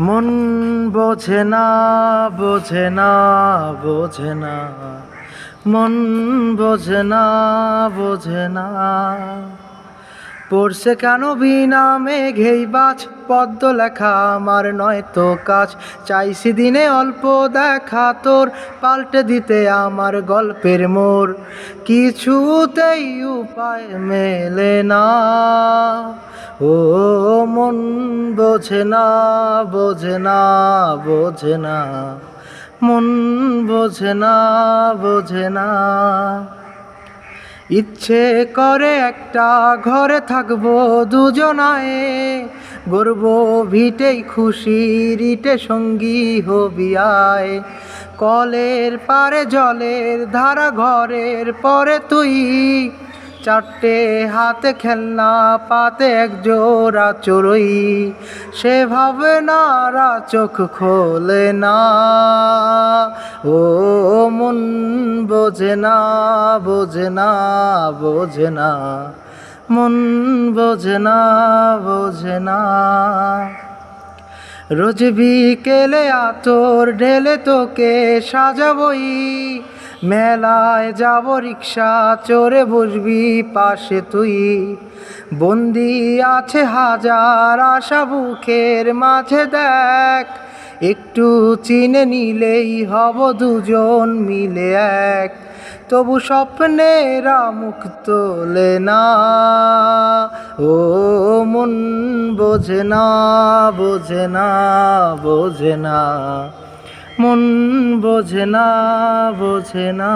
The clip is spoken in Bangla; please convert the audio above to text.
মন বোঝে না, বোঝে না, বোঝে না, মন বোঝে না, বোঝে না। পড়ছে কেন বিনা মেঘেই বাজ, পদ্ম লেখা আমার নয় তো কাজ। চাইছি দিনে অল্প দেখা তোর, পাল্টে দিতে আমার গল্পের মোড়। কিছুতেই উপায় মেলে না, ও মন বোঝে না, বোঝে না, বোঝে না, মন বোঝে না, বোঝে না। ইচ্ছে করে একটা ঘরে থাকবো দুজনায়, গর্ব ভিটেই খুশির ইটে সঙ্গী হবি আয়। কলের পারে জলের ধারা ঘরের পরে তুই, চারটে হাতে খেলনা পাতে এক জোড়া চড়ুই। সে ভাবনারা চোখ খোলে না, ও মন বোঝে না, বোঝে না, বোঝে না, মন বোঝে না, বোঝে না। রোজ বিকেলে আতর ঢেলে তোকে সাজাবই, মেলায় যাব রিক্সা চড়ে বসবি পাশে তুই। বন্দি আছে হাজার আশা বুকের মাঝে দেখ, একটু চিনে নিলেই হব দুজন মিলে এক। তবু স্বপ্নেরা মুখ তোলে না, ও মন বোঝে না, বোঝে না, বোঝে না, মন বোঝে না, বোঝে না।